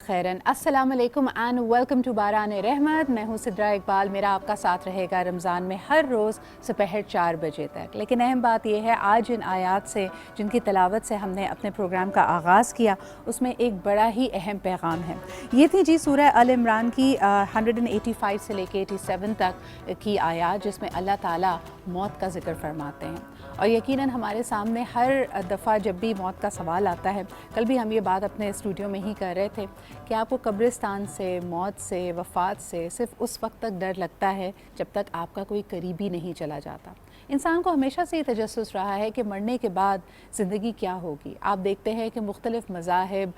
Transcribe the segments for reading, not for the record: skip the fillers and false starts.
खैरन। अस्सलाम वालेकुम and welcome to बारान रहमत। मैं हूँ सिद्रा इकबाल। मेरा आपका साथ रहेगा रमज़ान में हर रोज़ दोपहर 4 बजे तक। लेकिन अहम बात यह है, आज इन आयात से जिनकी तिलावत से हमने अपने प्रोग्राम का आगाज़ किया, उसमें एक बड़ा ही अहम पैगाम है। ये थी जी सूरह अल इमरान की 185 से लेके 87 तक की आयात, जिसमें अल्लाह ताला मौत का ज़िक्र फरमाते हैं। और यकीनन हमारे सामने हर दफ़ा जब भी मौत का सवाल आता है, कल भी हम ये बात अपने स्टूडियो में ही कर रहे थे कि आपको कब्रिस्तान से, मौत से, वफ़ात से सिर्फ़ उस वक्त तक डर लगता है जब तक आपका कोई करीबी नहीं चला जाता। इंसान को हमेशा से ये तजस्सुस रहा है कि मरने के बाद ज़िंदगी क्या होगी। आप देखते हैं कि मुख्तलिफ़ मज़ाहिब,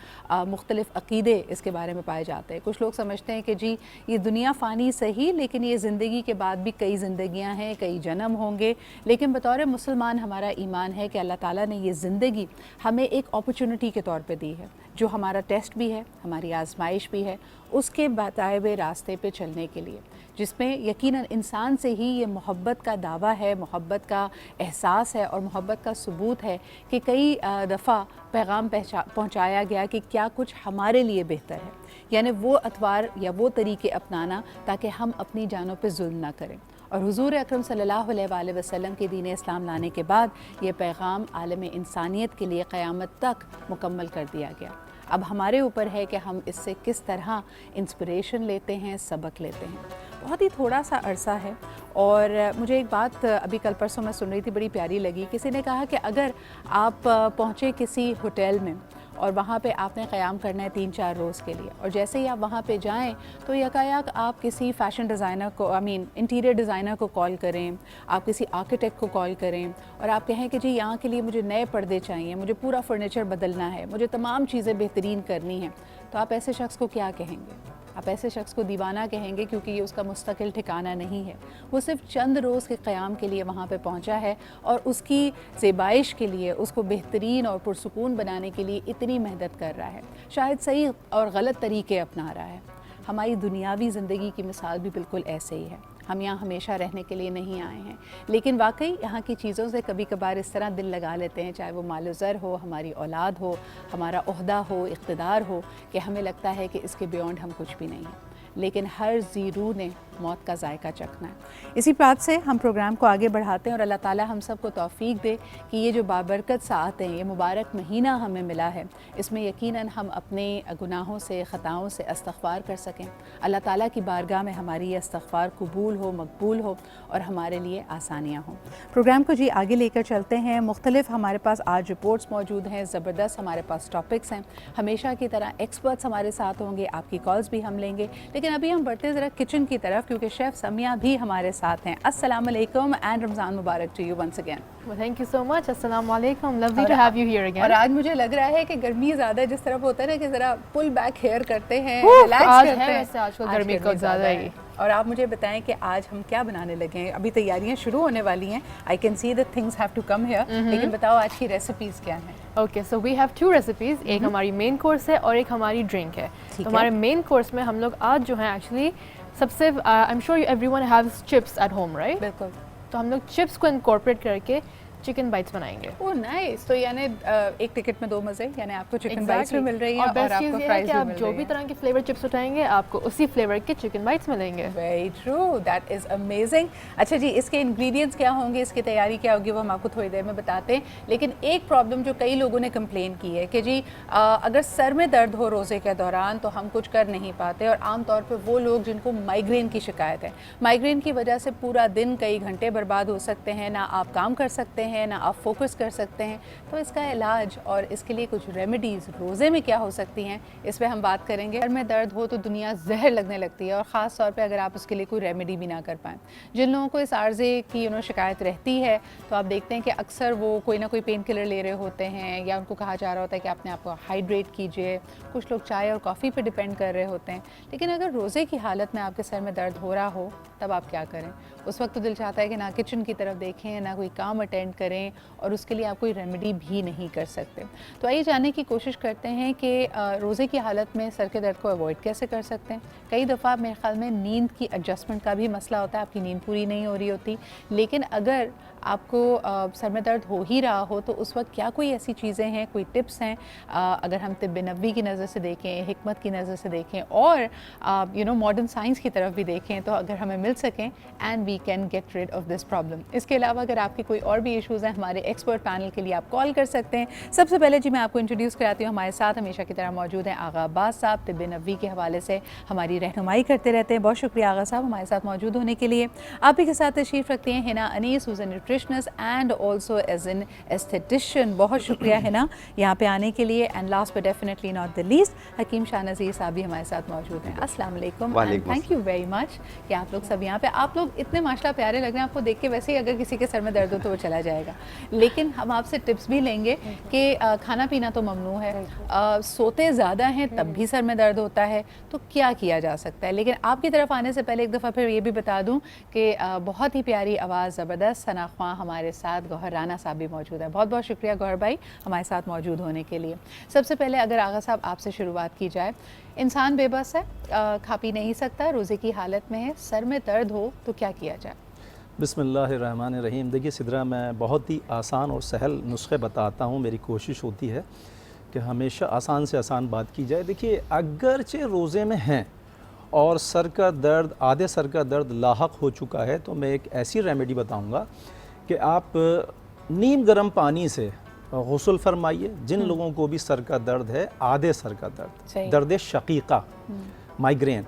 मुख्तलिफ़ अक़ीदे इसके बारे में पाए जाते हैं। कुछ लोग समझते हैं कि जी ये दुनिया फ़ानी सही, लेकिन ये ज़िंदगी के बाद भी कई ज़िंदगियाँ हैं, कई जन्म होंगे। लेकिन बतौर मुसलमान हमारा ईमान है कि अल्लाह ताला ने ये ज़िंदगी हमें एक अपॉर्चुनिटी के तौर पे दी है, जो हमारा टेस्ट भी है, हमारी आजमाइश भी है, उसके बताए हुए रास्ते पे चलने के लिए, जिसमें यकीनन इंसान से ही ये मोहब्बत का दावा है, मोहब्बत का एहसास है और मोहब्बत का सबूत है कि कई दफ़ा पैगाम पहुँचाया गया कि क्या कुछ हमारे लिए बेहतर है, यानी वो अतवार या वो तरीके अपनाना ताकि हम अपनी जानों पे जुल्म ना करें। और हुज़ूर अकरम सल्लल्लाहु अलैहि वसल्लम के दीन इस्लाम लाने के बाद ये पैगाम आलम इंसानियत के लिए क़यामत तक मुकम्मल कर दिया गया। अब हमारे ऊपर है कि हम इससे किस तरह इंस्पिरेशन लेते हैं, सबक लेते हैं। बहुत ही थोड़ा सा अरसा है और मुझे एक बात अभी कल परसों मैं सुन रही थी, बड़ी प्यारी लगी। किसी ने कहा कि अगर आप पहुँचे किसी होटल में और वहाँ पे आपने क़याम करना है 3-4 रोज़ के लिए, और जैसे ही आप वहाँ पे जाएं तो यकायक आप किसी फ़ैशन डिज़ाइनर को, इंटीरियर डिज़ाइनर को कॉल करें, आप किसी आर्किटेक्ट को कॉल करें और आप कहें कि जी यहाँ के लिए मुझे नए पर्दे चाहिए, मुझे पूरा फर्नीचर बदलना है, मुझे तमाम चीज़ें बेहतरीन करनी हैं, तो आप ऐसे शख्स को क्या कहेंगे? आप ऐसे शख्स को दीवाना कहेंगे, क्योंकि ये उसका मुस्तकिल ठिकाना नहीं है। वो सिर्फ चंद रोज़ के क़याम के लिए वहाँ पे पहुँचा है और उसकी ज़ेबाइश के लिए, उसको बेहतरीन और पुरसुकून बनाने के लिए इतनी मेहनत कर रहा है, शायद सही और गलत तरीके अपना रहा है। हमारी दुनियावी ज़िंदगी की मिसाल भी बिल्कुल ऐसे ही है। हम यहाँ हमेशा रहने के लिए नहीं आए हैं, लेकिन वाकई यहाँ की चीज़ों से कभी कभार इस तरह दिल लगा लेते हैं, चाहे वो माल-ओ-ज़र हो, हमारी औलाद हो, हमारा ओहदा हो, इक़्तिदार हो, कि हमें लगता है कि इसके बियॉन्ड हम कुछ भी नहीं हैं। लेकिन हर ज़ीरू ने मौत का जायका चखना है। इसी बात से हम प्रोग्राम को आगे बढ़ाते हैं और अल्लाह ताला हम सब को तौफ़ीक दे कि ये जो बाबरकत साआतें, ये मुबारक महीना हमें मिला है, इसमें यकीनन हम अपने गुनाहों से, ख़ताओं से इस्तग़फ़ार कर सकें। अल्लाह ताला की बारगाह में हमारी ये इस्तग़फ़ार कबूल हो, मकबूल हो और हमारे लिए आसानियाँ हों। प्रोग्राम को जी आगे लेकर चलते हैं। मुख्तलिफ हमारे पास आज रिपोर्ट्स मौजूद हैं, ज़बरदस्त हमारे पास टॉपिक्स हैं। हमेशा की तरह एक्सपर्ट्स हमारे साथ होंगे, आपकी कॉल्स भी हम लेंगे। लेकिन अभी हम बढ़ते ज़रा किचन की तरफ, क्योंकि शेफ़ समिया भी हमारे साथ हैं। अस्सलाम वालेकुम एंड रमज़ान मुबारक to you once again. Thank you so much. अस्सलाम वालेकुम, lovely to have you here again. और आज मुझे लग रहा है कि गर्मी ज़्यादा जिस तरफ होता है ना, कि ज़रा पुल बैक हेयर करते हैं, रिलैक्स करते हैं। वैसे आजकल गर्मी का ज़्यादा ही। और आप मुझे बताएं कि आज हम क्या बनाने लगे हैं। अभी तैयारियां शुरू होने वाली हैं, I can see that things have to come here, लेकिन बताओ आज की रेसिपीज़ क्या हैं? Okay, so we have 2 recipes, एक हमारी मेन कोर्स है और एक हमारी ड्रिंक है। तो हमारे मेन कोर्स में हम लोग आज जो है एक्चुअली सबसे I am sure everyone haves chips at home, right? बिल्कुल। तो हम लोग चिप्स को इनकॉर्पोरेट करके चिकन बाइट्स बनाएंगे। Oh nice. तो यानी एक टिकट में 2 मज़े, यानी आपको चिकन बाइट्स भी मिल रही हैं और आपको फ्राइज भी मिल रही है। आप जो भी तरह के फ्लेवर चिप्स उठाएंगे आपको उसी फ्लेवर के चिकन बाइट्स मिलेंगे। Very true, that is amazing. अच्छा जी, इसके इंग्रेडिएंट्स क्या होंगे, इसकी तैयारी क्या होगी, वो हम आपको थोड़ी देर में बताते हैं। लेकिन एक प्रॉब्लम जो कई लोगों ने कंप्लेन की है कि जी अगर सर में दर्द हो रोज़े के दौरान तो हम कुछ कर नहीं पाते, और आमतौर पर वो लोग जिनको माइग्रेन की शिकायत है, माइग्रेन की वजह से पूरा दिन कई घंटे बर्बाद हो सकते हैं, ना आप काम कर सकते हैं, ना आप फोकस कर सकते हैं। तो इसका इलाज और इसके लिए कुछ रेमेडीज़ रोज़े में क्या हो सकती हैं, इस पर हम बात करेंगे। सर में दर्द हो तो दुनिया जहर लगने लगती है, और ख़ास तौर पे अगर आप उसके लिए कोई रेमेडी भी ना कर पाएँ। जिन लोगों को इस आर्ज़े की शिकायत रहती है, तो आप देखते हैं कि अक्सर वो कोई ना कोई पेन किलर ले रहे होते हैं, या उनको कहा जा रहा होता है कि अपने आप को हाइड्रेट कीजिए। कुछ लोग चाय और कॉफ़ी पर डिपेंड कर रहे होते हैं। लेकिन अगर रोज़े की हालत में आपके सर में दर्द हो रहा हो, तब आप क्या करें? उस वक्त तो दिल चाहता है कि ना किचन की तरफ देखें, ना कोई काम अटेंड करें और उसके लिए आप कोई रेमेडी भी नहीं कर सकते। तो आइए जानने की कोशिश करते हैं कि रोज़े की हालत में सर के दर्द को अवॉइड कैसे कर सकते हैं। कई दफ़ा मेरे ख्याल में नींद की एडजस्टमेंट का भी मसला होता है, आपकी नींद पूरी नहीं हो रही होती, लेकिन अगर आपको सर में दर्द हो ही रहा हो तो उस वक्त क्या कोई ऐसी चीज़ें हैं, कोई टिप्स हैं, अगर हम तिब्ब नबवी की नज़र से देखें, हिकमत की नज़र से देखें और मॉडर्न साइंस की तरफ भी देखें, तो अगर हमें मिल सकें and we can get rid of this problem. इसके अलावा अगर आपके कोई और भी इश्यूज़ हैं, हमारे एक्सपर्ट पैनल के लिए आप कॉल कर सकते हैं। सबसे पहले जी मैं आपको इंट्रोड्यूस कराती हूँ, हमारे साथ हमेशा की तरह मौजूद हैं आगा अब्बास साहब, तिब्ब नबवी के हवाले से हमारी रहनुमाई करते रहते हैं। बहुत शुक्रिया आगा साहब हमारे साथ मौजूद होने के लिए। आप ही के साथ तशरीफ़ रखती हैं Hina Anees, who's a nutritionist and also as an aesthetician. बहुत शुक्रिया हिना यहाँ पे आने के लिए। And last but definitely not the least, Hakeem Shah Nazir sahab भी हमारे साथ मौजूद हैं। अस्सलाम वालेकुम and thank you very much कि आप लोग सब यहाँ पे, आप लोग इतने माशाल्लाह प्यारे लग रहे हैं। आपको देख के वैसे ही अगर किसी के सर में दर्द हो तो वो चला जाएगा, लेकिन हम आपसे टिप्स भी लेंगे कि खाना पीना तो ममनू है, सोते ज़्यादा हैं तब भी सर में दर्द होता है, तो क्या किया जा सकता है। लेकिन आपकी तरफ आने से पहले एक दफ़ा फिर ये भी बता दूँ कि बहुत ही प्यारी आवाज़, ज़बरदस्त सना ख्वां हमारे साथ गौहर राना साहब भी मौजूद है। बहुत बहुत शुक्रिया गौहर भाई हमारे साथ मौजूद होने के लिए। सबसे पहले अगर आगा साहब आपसे शुरुआत की जाए, इंसान बेबस है, खा पी नहीं सकता, रोज़े की हालत में है, सर में दर्द हो तो क्या किया जाए। बिस्मिल्लाहिर्रहमानिर्रहीम। देखिए सिद्रा, मैं बहुत ही आसान और सहल नुस्खे बताता हूँ। मेरी कोशिश होती है कि हमेशा आसान से आसान बात की जाए। देखिए, अगरचे रोज़े में हैं और सर का दर्द, आधे सर का दर्द लाहक हो चुका है, तो मैं एक ऐसी रेमेडी बताऊँगा कि आप नीम गर्म पानी से गुस्ल फरमाइए। जिन लोगों को भी सर का दर्द है, आधे सर का दर्द, दर्द शकीका, माइग्रेन,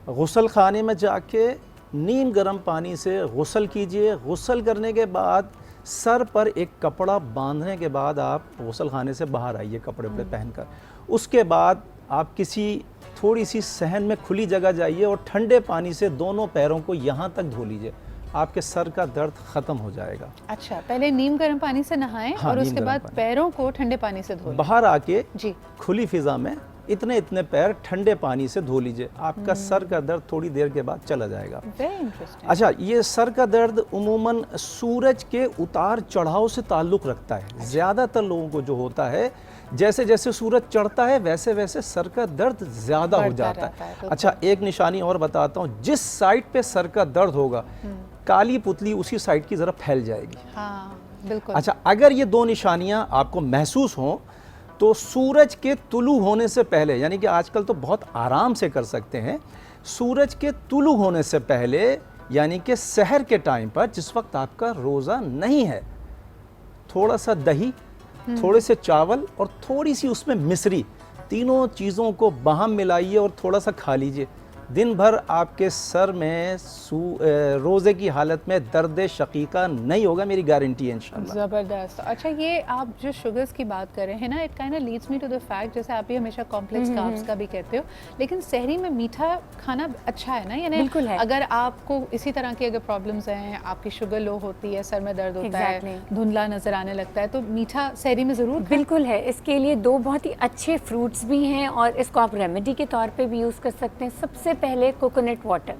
गुस्ल खाने में जाके नीम गर्म पानी से गुस्ल कीजिए। गुस्ल करने के बाद सर पर एक कपड़ा बांधने के बाद आप गुस्ल खाने से बाहर आइए कपड़े पहनकर। उसके बाद आप किसी थोड़ी सी सहन में खुली जगह जाइए और ठंडे पानी से दोनों पैरों को यहाँ तक धो लीजिए, आपके सर का दर्द ख़त्म हो जाएगा। अच्छा, पहले नीम गर्म पानी से नहाएं, हाँ, और उसके बाद पैरों को ठंडे पानी से धो, बाहर आके जी खुली फिजा में इतने इतने पैर ठंडे पानी से धो लीजिए, आपका सर का दर्द थोड़ी देर के बाद चला जाएगा। अच्छा, ये सर का दर्द उमूमन सूरज के उतार चढ़ाव से ताल्लुक़ रखता है। ज़्यादातर लोगों को जो होता है, जैसे जैसे सूरज चढ़ता है वैसे वैसे सर का दर्द ज़्यादा हो जाता है। अच्छा, एक निशानी और बताता हूँ, जिस साइड पे सर का दर्द होगा, काली पुतली उसी साइड की ज़रा फैल जाएगी। हाँ, बिल्कुल। अच्छा, अगर ये दो निशानियाँ आपको महसूस हों तो सूरज के तुलू होने से पहले, यानी कि आजकल तो बहुत आराम से कर सकते हैं, सूरज के तुलू होने से पहले यानी कि सहर के टाइम पर, जिस वक्त आपका रोज़ा नहीं है, थोड़ा सा दही, थोड़े से चावल और थोड़ी सी उसमें मिश्री, तीनों चीज़ों को बाहम मिलाइए और थोड़ा सा खा लीजिए। दिन भर आपके सर में रोज़े की हालत में दर्द शकीका नहीं होगा, मेरी गारंटी है इंशाल्लाह। ज़बरदस्त। अच्छा, ये आप जो शुगर्स की बात कर रहे हैं ना, it kind of leads me to the fact, जैसे आप ये हमेशा कॉम्प्लेक्स कार्ब्स का भी कहते हो, लेकिन सहरी में मीठा खाना अच्छा है ना? यानी बिल्कुल है। अगर आपको इसी तरह की अगर प्रॉब्लम्स हैं, आपकी शुगर लो होती है, सर में दर्द होता है, धुंधला नज़र आने लगता है, तो मीठा सहरी में ज़रूर बिल्कुल है। इसके लिए दो बहुत ही अच्छे फ्रूट्स भी हैं और इसको आप रेमेडी के तौर पर भी यूज़ कर सकते हैं। सबसे पहले coconut water,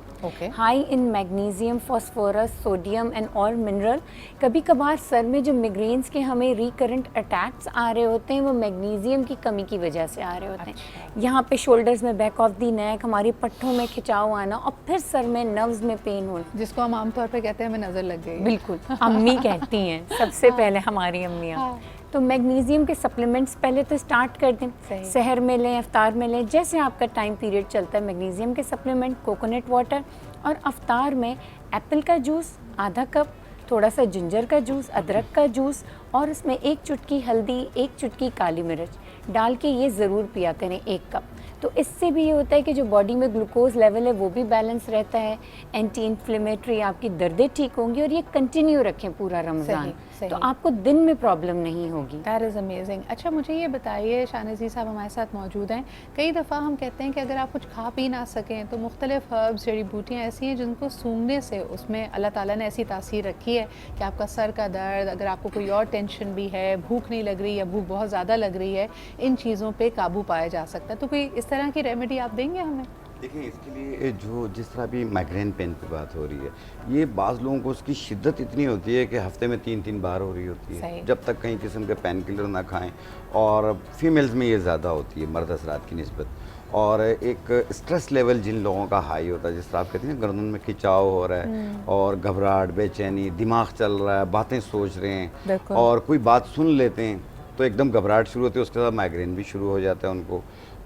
high in magnesium, phosphorus, sodium and all mineral. कभी कभार सर में जो मिग्रेन्स के हमें रिकरेंट अटैक्स आ रहे होते हैं, वो मैग्नीशियम की कमी की वजह से आ रहे होते हैं। यहाँ पे शोल्डर्स में, बैक ऑफ दी नेक, हमारी पट्टों में खिंचाव आना और फिर सर में नर्व्स में पेन होना, जिसको हम आमतौर पर कहते हैं हमें नज़र लग गई। बिल्कुल, अम्मी कहती हैं सबसे पहले, हमारी अम्मियाँ। तो मैग्नीशियम के सप्लीमेंट्स पहले तो स्टार्ट कर दें, सहर में लें, अफ्तार में लें, जैसे आपका टाइम पीरियड चलता है। मैग्नीशियम के सप्लीमेंट, कोकोनट वाटर, और अफ्तार में एप्पल का जूस आधा कप, थोड़ा सा जिंजर का जूस, अदरक का जूस, और उसमें एक चुटकी हल्दी, एक चुटकी काली मिर्च डाल के ये ज़रूर पिया करें, 1 कप। तो इससे भी ये होता है कि जो बॉडी में ग्लूकोज लेवल है वो भी बैलेंस रहता है, एंटी इन्फ्लेमेटरी, आपकी दर्दें ठीक होंगी, और ये कंटिन्यू रखें पूरा रमज़ान, तो आपको दिन में प्रॉब्लम नहीं होगी। That is amazing. अच्छा, मुझे ये बताइए, शाहनज़ीर साहब हमारे साथ मौजूद हैं। कई दफ़ा हम कहते हैं कि अगर आप कुछ खा पी ना सकें तो मुख्तलिफ हर्ब्स, जड़ी बूटियाँ ऐसी हैं जिनको सूंघने से उसमें अल्लाह ताला ने ऐसी तासीर रखी है कि आपका सर का दर्द, अगर आपको कोई और टेंशन भी है, भूख नहीं लग रही या भूख बहुत ज़्यादा लग रही है, इन चीज़ों पर काबू पाया जा सकता है। तो कोई इस तरह की रेमेडी आप देंगे हमें? देखें, इसके लिए जो जिस तरह अभी माइग्रेन पेन की बात हो रही है, ये बाज़ लोगों को उसकी शिद्दत इतनी होती है कि हफ्ते में 3-3 बार हो रही होती सही। है, जब तक कहीं किस्म के पेन किलर ना खाएं। और फीमेल्स में ये ज़्यादा होती है मर्द हज़रात की निस्बत। और एक स्ट्रेस लेवल जिन लोगों का हाई होता है, जिस तरह आप कहते हैं ना, गर्दन में खिंचाव हो रहा है और घबराहट, बेचैनी, दिमाग चल रहा है, बातें सोच रहे हैं बिल्कुल। और कोई बात सुन लेते हैं तो एकदम घबराहट शुरू होती है, उसके बाद माइग्रेन भी शुरू हो जाता है उनको।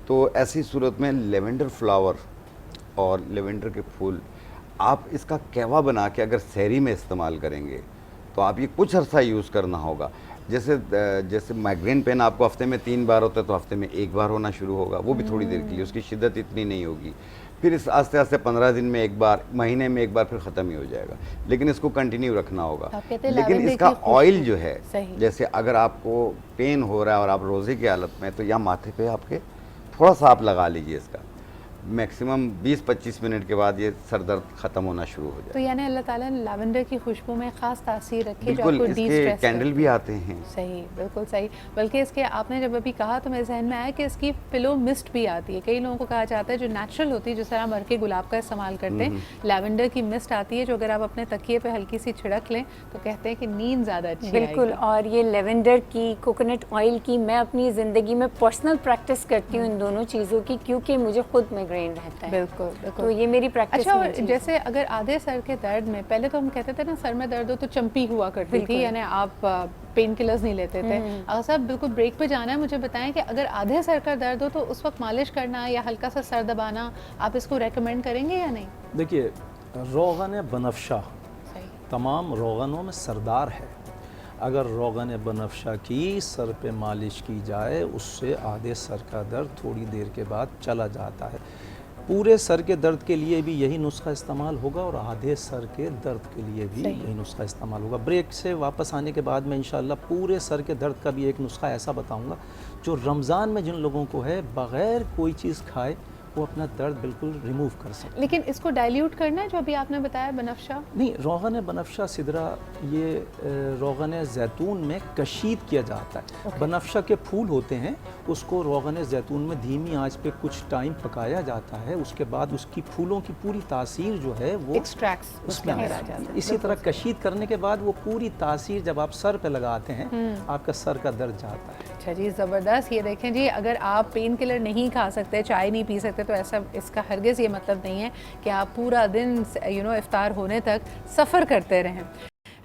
तो ऐसी सूरत में लेवेंडर फ्लावर और लेवेंडर के फूल, आप इसका कहवा बना के अगर सहरी में इस्तेमाल करेंगे तो आप ये कुछ अर्सा यूज़ करना होगा। जैसे माइग्रेन पेन आपको हफ्ते में 3 बार होता है तो हफ्ते में 1 बार होना शुरू होगा, वो भी थोड़ी देर के लिए, उसकी शिद्दत इतनी नहीं होगी। फिर इस आस्ते आस्ते 15 दिन में 1 बार, महीने में 1 बार, फिर ख़त्म ही हो जाएगा। लेकिन इसको कंटिन्यू रखना होगा। आप कहते हैं लेकिन लैवेंडर इसका की खुशबू। ऑयल जो है, सही। जैसे अगर आपको पेन हो रहा है और आप रोज़े की हालत में, तो या माथे पे आपके थोड़ा सा आप लगा लीजिए इसका, मैक्सिमम 20-25 मिनट के बाद ये सर दर्द ख़त्म होना शुरू हो तो जाए। यानी अल्लाह ताला ने लैवेंडर की खुशबू में ख़ास तासीर रखी जो बिल्कुल, आपको इसके डी-स्ट्रेस कैंडल भी आते हैं। सही, बिल्कुल सही। बल्कि इसके आपने जब अभी कहा तो मेरे जहन में आया कि इसकी पिलो मिस्ट भी आती है। कई लोगों को कहा जाता है जो नेचुरल होती है, जिस तरह हम अरके गुलाब का इस्तेमाल करते हैं, लैवेंडर की मिस्ट आती है जो अगर आप अपने तकिए पे हल्की सी छिड़क लें तो कहते हैं कि नींद ज़्यादा अच्छी बिल्कुल। आएगी। और ये लेवेंडर की, कोकोनट ऑयल की, मैं अपनी ज़िंदगी में पर्सनल प्रैक्टिस करती हूँ इन दोनों चीज़ों की, क्योंकि मुझे खुद माइग्रेन रहता है। बिल्कुल, बिल्कुल। तो ये मेरी प्रैक्टिस अच्छा, में और चीज़ है। जैसे अगर आधे सर के दर्द में, पहले तो हम कहते थे ना सर में दर्द हो तो चंपी हुआ करती थी, बिल्कुल। यानी आप पेन किलर्स नहीं लेते थे। अगर साहब बिल्कुल ब्रेक पे जाना है, मुझे बताएं कि अगर आधे सर का दर्द हो तो उस वक्त मालिश करना या हल्का सा सर दबाना आप इसको रेकमेंड करेंगे या नहीं? देखिए, रोगन बनफशा सही। तमाम रोगनों में सरदार है। अगर रोगन बनफशा की सर पे मालिश की जाए, उससे आधे सर का दर्द थोड़ी देर के बाद चला जाता है। पूरे सर के दर्द के लिए भी यही नुस्खा इस्तेमाल होगा और आधे सर के दर्द के लिए भी यही नुस्खा इस्तेमाल होगा। ब्रेक से वापस आने के बाद मैं इंशाल्लाह पूरे सर के दर्द का भी एक नुस्खा ऐसा बताऊंगा जो रमज़ान में जिन लोगों को है, बग़ैर कोई चीज़ खाए वो अपना दर्द बिल्कुल रिमूव कर सकते। लेकिन इसको डाइल्यूट करना है जो अभी आपने बताया बनफशा? नहीं, रोगन बनफशा सिदरा ये रोगन जैतून में कशीद किया जाता है। बनफशा के फूल होते हैं, उसको रोगन जैतून में धीमी आंच पे कुछ टाइम पकाया जाता है। उसके बाद उसकी फूलों की पूरी तासीर जो है वो एक्सट्रैक्ट्स उसमें उसमें आ आ जाता है। इसी तरह कशीद करने के बाद वो पूरी तासीर जब आप सर पे लगाते हैं, आपका सर का दर्द जाता है। अच्छा जी, ज़बरदस्त। ये देखें जी, अगर आप पेन किलर नहीं खा सकते, चाय नहीं पी सकते, तो ऐसा इसका हरगिज़ ये मतलब नहीं है कि आप पूरा दिन इफ्तार होने तक सफ़र करते रहें।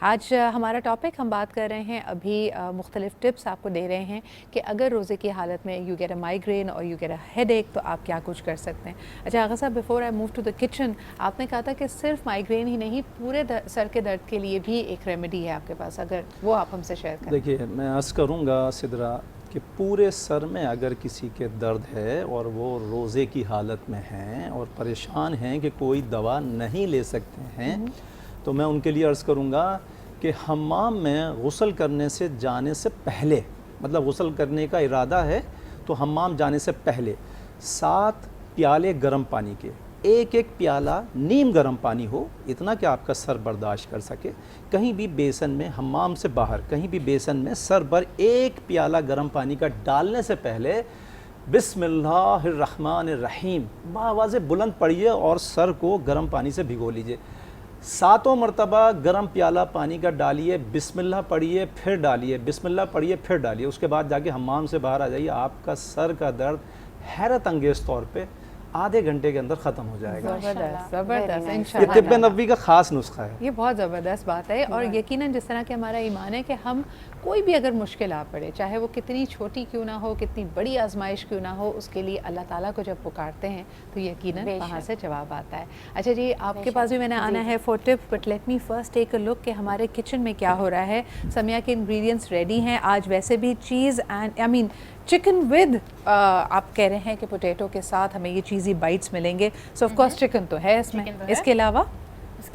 आज हमारा टॉपिक, हम बात कर रहे हैं अभी मुख्तलिफ टिप्स आपको दे रहे हैं कि अगर रोज़े की हालत में यू गेट अ माइग्रेन और यू गेट अ हेडेक तो आप क्या कुछ कर सकते हैं। अच्छा आगा साहब, before I move to the kitchen, आपने कहा था कि सिर्फ माइग्रेन ही नहीं, पूरे सर के दर्द के लिए भी एक रेमेडी है आपके पास, अगर वो आप हमसे शेयर करें। देखिए, मैं अर्ज़ करूँगा सिदरा कि पूरे सर में अगर किसी के दर्द है और वो रोज़े की हालत में हैं और परेशान हैं कि कोई दवा नहीं ले सकते हैं, तो मैं उनके लिए अर्ज़ करूँगा कि हम्माम में गुस्ल करने से जाने से पहले, मतलब गुस्ल करने का इरादा है तो हम्माम जाने से पहले 7 प्याले गर्म पानी के, एक प्याला नीम गर्म पानी हो, इतना कि आपका सर बर्दाश्त कर सके। कहीं भी बेसन में, हम्माम से बाहर कहीं भी बेसन में सर पर 1 प्याला गर्म पानी का डालने से पहले बिस्मिल्लाहिर्रहमानिर्रहीम बावाज़े बुलंद पढ़िए और सर को गर्म पानी से भिगो लीजिए। 7 मरतबा गर्म प्याला पानी का डालिए, बिस्मिल्लाह पढ़िए, फिर डालिए, बिस्मिल्लाह पढ़िए, फिर डालिए। उसके बाद जाके हम्माम से बाहर आ जाइए। आपका सर का दर्द हैरत अंगेज़ तौर पे आधे घंटे के अंदर ख़त्म हो जाएगा। ज़बरदस्त, ज़बरदस्त। ये इंशाल्लाह तिब्ब नबवी का ख़ास नुस्खा है। ये बहुत ज़बरदस्त बात है। और यकीनन जिस तरह के हमारा ईमान है कि हम कोई भी अगर मुश्किल आ पड़े, चाहे वो कितनी छोटी क्यों ना हो, कितनी बड़ी आजमाइश क्यों ना हो, उसके लिए अल्लाह ताला को जब पुकारते हैं तो यकीनन वहाँ से जवाब आता है। अच्छा जी, आपके पास भी मैंने आना है for tip, but let me first take a look कि हमारे किचन में क्या हो रहा है। समिया के इंग्रेडिएंट्स रेडी हैं। आज वैसे भी चीज़ एंड चिकन विद आप कह रहे हैं कि पोटैटो के साथ हमें ये चीज़ी बाइट्स मिलेंगे, सो ऑफ कोर्स चिकन तो है इसमें। चिकन तो है। इसके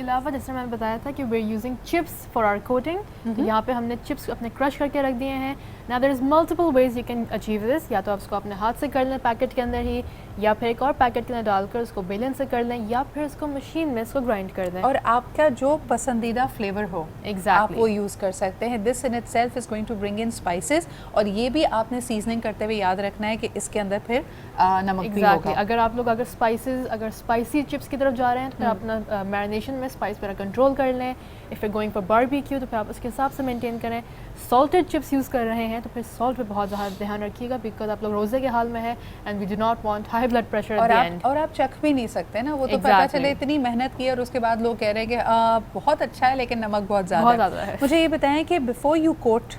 अलावा जैसे मैंने बताया था कि we are using chips for our coating, तो यहाँ पे हमने चिप्स अपने क्रश करके रख दिए हैं। Now there is multiple ways you can achieve this, या तो आप उसको अपने हाथ से कर लें पैकेट के अंदर ही, या फिर एक और पैकेट के अंदर डालकर उसको बेलन से कर लें, या फिर इसको मशीन में इसको ग्राइंड कर दें। और आपका जो पसंदीदा फ्लेवर हो Exactly. आप वो यूज़ कर सकते हैं। This in itself is going to bring in spices, और ये भी आपने सीजनिंग करते हुए याद रखना है कि इसके अंदर फिर नमक भी Exactly. होगा। अगर आप लोग अगर स्पाइसी चिप्स की तरफ जा रहे हैं तो फिर अपना मैरिनेशन में स्पाइस पर कंट्रोल कर लें। If you going for barbecue तो फिर आप उसके हिसाब से मेंटेन करें। सॉल्टेड चिप्स यूज़ कर रहे हैं तो फिर सॉल्ट पे बहुत ज़्यादा ध्यान रखिएगा, बिकॉज आप लोग रोज़े के हाल में है and we do not want high blood pressure at the end. और आप चख भी नहीं सकते ना, वो तो पता Exactly. चले इतनी मेहनत की और उसके बाद लोग कह रहे हैं कि बहुत अच्छा है लेकिन नमक बहुत बहुत ज़्यादा ज़्यादा है। मुझे ये बताएं कि बिफोर यू कोट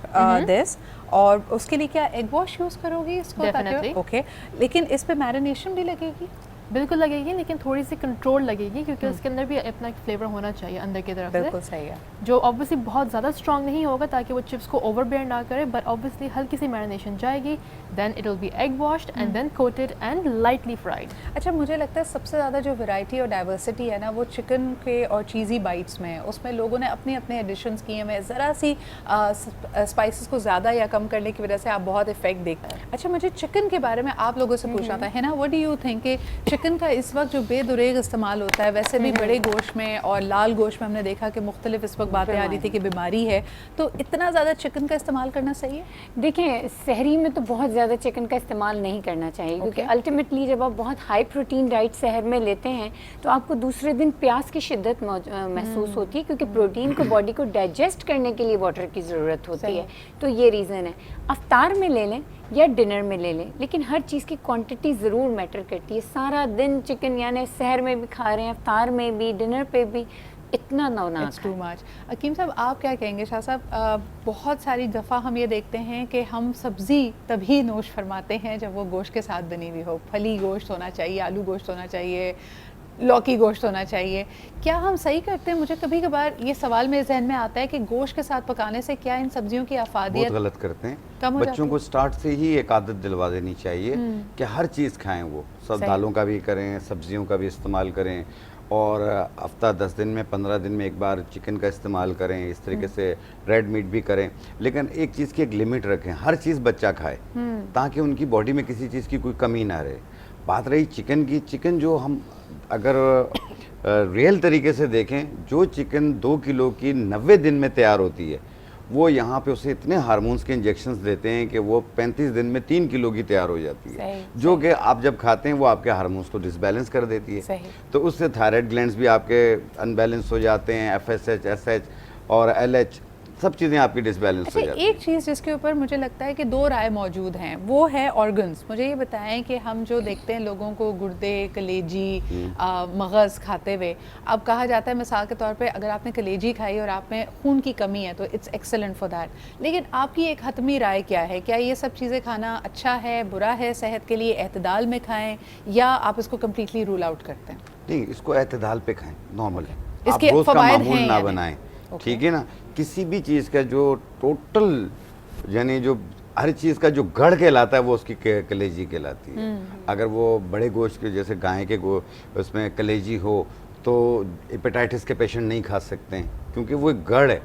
दिस, और उसके लिए क्या एग वॉश यूज़ करोगी इसको? Definitely. ओके, लेकिन इस पे मैरिनेशन भी लगेगी? बिल्कुल लगेगी, लेकिन थोड़ी सी कंट्रोल लगेगी क्योंकि उसके अंदर भी अपना एक फ्लेवर होना चाहिए अंदर की तरफ बिल्कुल से, सही है। जो ऑब्वियसली बहुत ज़्यादा स्ट्रॉन्ग नहीं होगा ताकि वो चिप्स को ओवरबेयर ना करे, बट ऑब्वियसली हल्की सी मैरिनेशन जाएगी, then it will be egg washed and then coated and lightly fried. अच्छा, मुझे लगता है सबसे ज़्यादा जो वैरायटी और डाइवर्सिटी है ना वो चिकन के और चीज़ी बाइट्स में है। उसमें लोगों ने अपने अपने एडिशंस किए हैं, ज़रा सी स्पाइसेस को ज़्यादा या कम करने की वजह से आप बहुत इफेक्ट देखते हैं। अच्छा, मुझे चिकन के बारे में आप लोगों से पूछना था, है ना, व्हाट डू यू थिंक कि चिकन का इस वक्त जो बेदुरेग इस्तेमाल होता है, वैसे भी बड़े गोश्त में और लाल गोश्त में हमने देखा कि मुख्तलिफ इस वक्त बातें आ रही थी कि बीमारी है, तो इतना ज़्यादा चिकन का इस्तेमाल करना सही है? देखिए, सहरी में तो बहुत ज़्यादा चिकन का इस्तेमाल नहीं करना चाहिए, क्योंकि अल्टीमेटली जब आप बहुत हाई प्रोटीन डाइट सहर में लेते हैं तो आपको दूसरे दिन प्यास की शिद्दत महसूस होती है, क्योंकि प्रोटीन को बॉडी को डाइजेस्ट करने के लिए वाटर की ज़रूरत होती है। तो ये रीज़न है। अफ्तार में ले लें या डिनर में ले लें, लेकिन हर चीज़ की क्वांटिटी ज़रूर मैटर करती है। सारा दिन चिकन यानी सहर में भी खा रहे हैं, अफ्तार में भी, डिनर पे भी, इतना ना इट्स टू मच। अकीम साहब, आप क्या कहेंगे? शाह साहब, बहुत सारी दफ़ा हम ये देखते हैं कि हम सब्ज़ी तभी नोश फरमाते हैं जब वो गोश्त के साथ बनी हुई हो। फली गोश्त होना चाहिए, आलू गोश्त होना चाहिए, लौकी गोश्त होना चाहिए। क्या हम सही करते हैं? मुझे कभी कभार ये सवाल मेरे जहन में आता है कि गोश्त के साथ पकाने से क्या इन सब्जियों की अफादियत बहुत गलत करते हैं। कम हो बच्चों जाती को स्टार्ट से ही एक आदत दिलवा देनी चाहिए कि हर चीज़ खाएं, वो सब सही। दालों का भी करें, सब्जियों का भी इस्तेमाल करें, और हफ्ता 10 दिन में 15 दिन में एक बार चिकन का इस्तेमाल करें। इस तरीके से रेड मीट भी करें, लेकिन एक चीज़ की एक लिमिट रखें। हर चीज़ बच्चा खाए ताकि उनकी बॉडी में किसी चीज़ की कोई कमी ना रहे। बात रही चिकन की, चिकन जो हम अगर रियल तरीके से देखें, जो चिकन 2 किलो की 90 दिन में तैयार होती है, वो यहाँ पे उसे इतने हार्मोन्स के इंजेक्शंस देते हैं कि वो 35 दिन में 3 किलो की तैयार हो जाती है, जो कि आप जब खाते हैं वो आपके हार्मोन्स को डिसबैलेंस कर देती है। सही। तो उससे थायराइड ग्लैंड्स भी आपके अनबैलेंस हो जाते हैं, FSH, SH और LH सब चीज़ें आपकी डिसबैलेंस हो अच्छा, जाती हैं। एक चीज़ जिसके ऊपर मुझे लगता है कि दो राय मौजूद हैं, वो है ऑर्गन्स। मुझे ये बताएं कि हम जो देखते हैं लोगों को गुर्दे, कलेजी, मगज़ खाते हुए, अब कहा जाता है मिसाल के तौर पे अगर आपने कलेजी खाई और आप में खून की कमी है तो इट्स एक्सेलेंट फॉर दैट। लेकिन आपकी एक हतमी राय क्या है? क्या ये सब चीज़ें खाना अच्छा है, बुरा है सेहत के लिए? एतदाल में खाएं या आप इसको कम्प्लीटली रूल आउट करते हैं? नहीं, इसको एतदाल पे खाएं, नॉर्मल है। आप इसके रोज़ का फ़वाइद मामूल हैं ना यानी? बनाएं, ठीक है ना। किसी भी चीज़ का जो टोटल यानी जो हर चीज़ का जो गढ़ कहलाता है वो उसकी कलेजी कहलाती है। अगर वो बड़े गोश्त के जैसे गाय के उसमें कलेजी हो तो हेपेटाइटिस के पेशेंट नहीं खा सकते हैं, क्योंकि वो एक गढ़ है।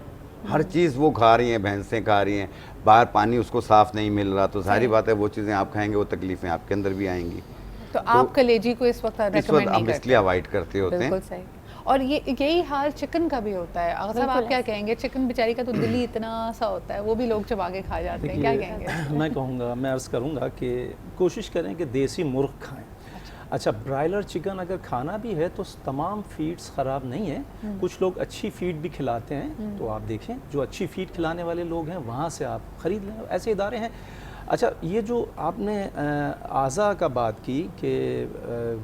हर चीज़ वो खा रही हैं, भैंसें खा रही हैं, बाहर पानी उसको साफ़ नहीं मिल रहा, तो जाहिर बात है वो चीज़ें आप खाएंगे वो तकलीफ़ें आपके अंदर भी आएंगी। तो आप कलेजी को इस वक्त रेकमेंड नहीं हम करते? इसलिए अवॉइड करते होते हैं। बिल्कुल सही। और ये यही हाल चिकन का भी होता है। अगर साहब आप क्या कहेंगे? चिकन बेचारी का तो दिल ही इतना सा होता है, वो भी लोग चबा के खा जाते हैं, क्या कहेंगे? मैं कहूँगा, मैं अर्ज़ करूँगा कि कोशिश करें कि देसी मुर्ग खाएं। अच्छा, ब्रायलर चिकन अगर खाना भी है तो तमाम फीड्स ख़राब नहीं है। कुछ लोग अच्छी फीड भी खिलाते हैं, तो आप देखें जो अच्छी फीड खिलाने वाले लोग हैं वहाँ से आप ख़रीद लें, ऐसे इदारे हैं। अच्छा, ये जो आपने आज़ा का बात की कि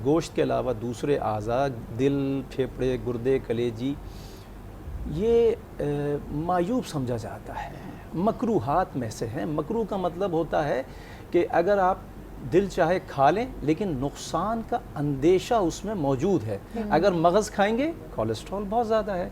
गोश्त के अलावा दूसरे आज़ा, दिल, फेफड़े, गुर्दे, कलेजी, ये मायूब समझा जाता है, मकरूहात में से है। मकरूह का मतलब होता है कि अगर आप दिल चाहे खा लें लेकिन नुकसान का अंदेशा उसमें मौजूद है। अगर मगज़ खाएंगे कोलेस्ट्रॉल बहुत ज़्यादा है,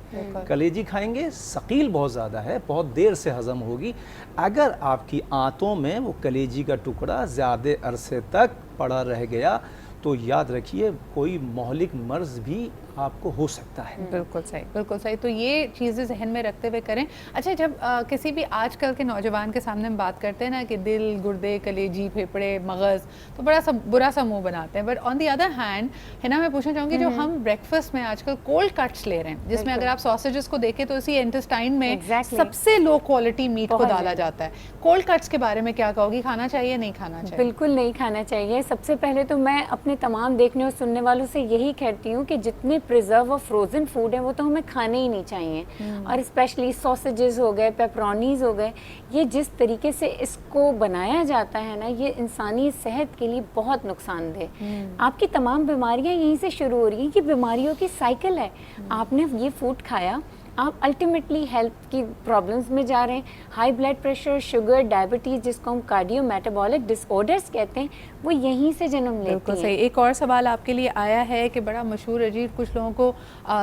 कलेजी खाएंगे सकील बहुत ज़्यादा है, बहुत देर से हज़म होगी। अगर आपकी आंतों में वो कलेजी का टुकड़ा ज़्यादा अरसे तक पड़ा रह गया तो याद रखिए कोई मोहलिक मर्ज़ भी आपको हो सकता है। बिल्कुल सही, बिल्कुल सही। तो ये चीज़ें जहन में रखते हुए करें। अच्छा, जब किसी भी आजकल के नौजवान के सामने हम बात करते हैं ना कि दिल, गुर्दे, कलेजी, फेफड़े, मगज़, तो बड़ा सा बुरा सा मुंह बनाते हैं। But on the other hand है ना, मैं पूछना चाहूँगी जो हम ब्रेकफास्ट में आजकल कोल्ड कट्स ले रहे हैं, जिसमें अगर आप सॉसेजेस को देखें तो इसी इंटेस्टाइन में सबसे लो क्वालिटी मीट को डाला जाता है। कोल्ड कट्स के बारे में क्या कहोगी, खाना चाहिए नहीं खाना चाहिए? बिल्कुल नहीं खाना चाहिए। सबसे पहले तो मैं अपने तमाम देखने और सुनने वालों से यही कहती हूँ कि जितने प्रिजर्व और फ्रोज़न फूड है वो तो हमें खाने ही नहीं चाहिए। और स्पेशली सॉसेजेस हो गए, पेपरोनीज हो गए, ये जिस तरीके से इसको बनाया जाता है ना, ये इंसानी सेहत के लिए बहुत नुकसानदेह। आपकी तमाम बीमारियां यहीं से शुरू हो रही हैं कि बीमारियों की साइकिल है। आपने ये फूड खाया, आप अल्टीमेटली हेल्थ की प्रॉब्लम्स में जा रहे हैं। High blood pressure, sugar, diabetes, जिसको हम कार्डियो मेटाबॉलिक डिसऑर्डर्स कहते हैं, वो यहीं से जन्म लेती हैं। सही। एक और सवाल आपके लिए आया है कि बड़ा मशहूर अजीब, कुछ लोगों को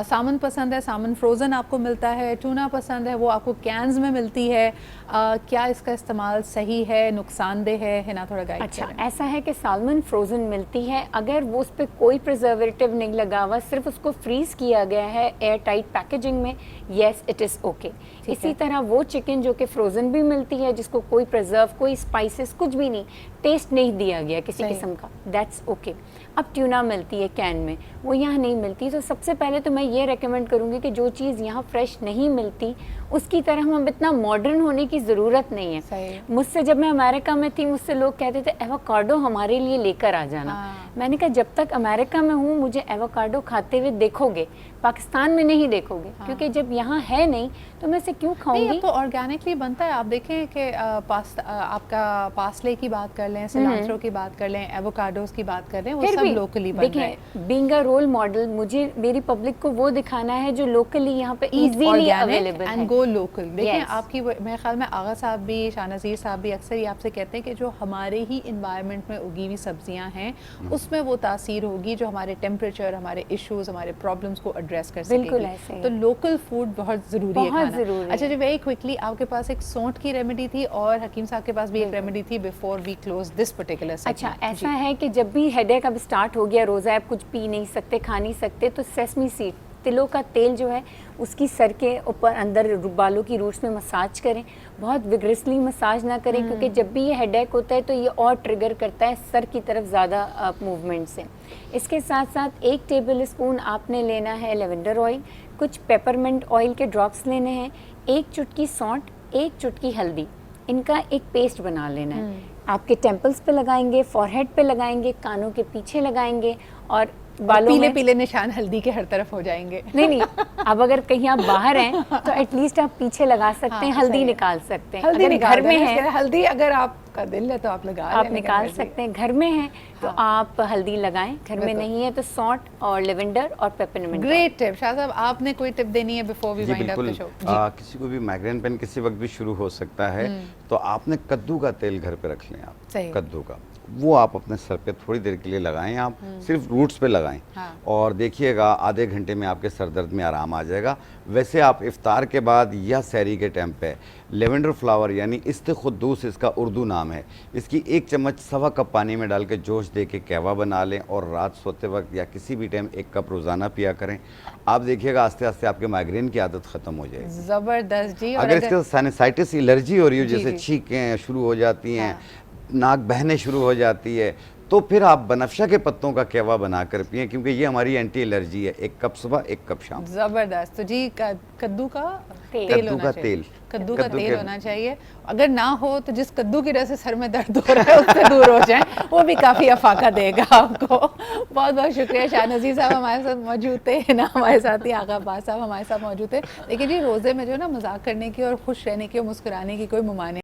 सामन पसंद है, सामन फ्रोज़न आपको मिलता है, टूना पसंद है, वो आपको कैंस में मिलती है। क्या इसका इस्तेमाल सही है, नुकसानदेह है ना? थोड़ा गाइड अच्छा, करें। ऐसा है कि सालमन फ्रोज़न मिलती है, अगर वो उस पर कोई प्रिजर्वेटिव नहीं लगा हुआ, सिर्फ उसको फ्रीज़ किया गया है एयर टाइट पैकेजिंग में, येस इट इज़ ओके। इसी तरह वो चिकन जो कि फ्रोज़न भी मिलती है, जिसको कोई प्रिजर्व, कोई स्पाइसेस, कुछ भी नहीं, टेस्ट नहीं दिया गया किसी किस्म का, दैट्स ओके। अब ट्यूना मिलती है कैन में, वो यहाँ नहीं मिलती। तो सबसे पहले तो मैं ये रेकमेंड करूँगी कि जो चीज़ यहाँ फ्रेश नहीं मिलती, उसकी तरह हम इतना मॉडर्न होने की ज़रूरत नहीं है। मुझसे जब मैं अमेरिका में थी, मुझसे लोग कहते थे एवोकाडो हमारे लिए लेकर आ जाना। मैंने कहा जब तक अमेरिका में हूँ मुझे एवोकाडो खाते हुए देखोगे, पाकिस्तान में नहीं देखोगे, क्योंकि जब यहाँ है नहीं तो मैं इसे क्यों खाऊंगी। तो ऑर्गेनिकली बनता है। आप देखें कि आपका पासले की बात कर लें, सिलांट्रो की बात कर लें, एवोकाडोस की बात कर लें, वो सब लोकली बन रहे हैं। बीइंग अ रोल मॉडल, मुझे मेरी पब्लिक को वो दिखाना है जो लोकली यहाँ पे इजीली अवेलेबल है। Go local. देखें आपकी, मेरे ख्याल में आगा साहब भी, शाहनज़ीर साहब भी अक्सर ये आपसे कहते हैं कि जो हमारे ही इन्वायरमेंट में उगी हुई सब्जियां हैं उसमें वो तासीर होगी जो हमारे टेम्परेचर, हमारे इश्यूज, हमारे प्रॉब्लम्स को एड्रेस कर सकेगी। तो लोकल फूड बहुत ज़रूरी है खाना। अच्छा जी, वेरी क्विकली, आपके पास एक सौंठ की रेमेडी थी और हकीम साहब के पास भी एक रेमेडी थी before we close this particular segment. अच्छा, ऐसा है कि जब भी हेडेक अब स्टार्ट हो गया, रोज़ा आप कुछ पी नहीं सकते, खा नहीं सकते, तो सेसमी सीड, तिलों का तेल जो है, उसकी सर के ऊपर अंदर बालों की रूट्स में मसाज करें। बहुत विग्रेसली मसाज ना करें, क्योंकि जब भी ये हेडेक होता है तो ये और ट्रिगर करता है सर की तरफ ज़्यादा मूवमेंट से। इसके साथ साथ 1 टेबल स्पून आपने लेना है लेवेंडर ऑयल, कुछ पेपरमिंट ऑयल के ड्रॉप्स लेने हैं, 1 चुटकी सौंठ, 1 चुटकी हल्दी, इनका एक पेस्ट बना लेना है। आपके टेम्पल्स पे लगाएंगे, फॉरहेड पे लगाएंगे, कानों के पीछे लगाएंगे, और बालों पीले में पीले निशान हल्दी के हर तरफ हो जाएंगे। नहीं, अब अगर कहीं आप बाहर हैं तो एटलीस्ट आप पीछे लगा सकते हैं, हल्दी निकाल सकते हैं। हल्दी घर में है, हल्दी अगर आपका दिल है तो आप लगा आप निकाल सकते हैं। घर में है तो आप हल्दी लगाएं, घर में नहीं है तो सौंठ और लेवेंडर और पेपरमिंट। Great tip. शाह साहब, आपने कोई टिप देनी है before we wind up the show? किसी को भी माइग्रेन पेन किसी वक्त भी शुरू हो सकता है, तो आपने कद्दू का तेल घर पे रख लें। आप कद्दू का वो आप अपने सर पे थोड़ी देर के लिए लगाएं, आप सिर्फ रूट्स पे लगाएं। और देखिएगा आधे घंटे में आपके सर दर्द में आराम आ जाएगा। वैसे आप इफ्तार के बाद या सहरी के टाइम पे लेवेंडर फ्लावर यानी इस्तेखुद्दूस इसका उर्दू नाम है, इसकी 1 चम्मच 1.25 कप पानी में डाल के जोश दे के कहवा बना लें और रात सोते वक्त या किसी भी टाइम 1 कप रोज़ाना पिया करें। आप देखिएगा आस्ते आस्ते आपके माइग्रेन की आदत ख़त्म हो जाएगी। ज़बरदस्त जी। अगर इसके साइनसाइटिस एलर्जी हो रही हो, जैसे छींकें शुरू हो जाती हैं, नाक बहने शुरू हो जाती है, तो फिर आप बनफ्शा के पत्तों का कहवा बनाकर पिएं, क्योंकि ये हमारी एंटी एलर्जी है। 1 कप सुबह, 1 कप शाम। जबरदस्त। तो जी कद्दू का तेल होना चाहिए। कद्दू का तेल होना चाहिए। अगर ना हो तो जिस कद्दू की वजह से सर में दर्द हो रहा है उससे दूर हो जाए, वो भी काफ़ी अफाका देगा आपको। बहुत बहुत शुक्रिया। शाहनज़ीर साहब हमारे साथ मौजूद थे ना, हमारे साथ ही आगा अब्बास साहब हमारे साथ मौजूद थे। देखिए जी, रोज़े में जो ना मजाक करने की और खुश रहने की और मुस्कुराने की कोई ममाने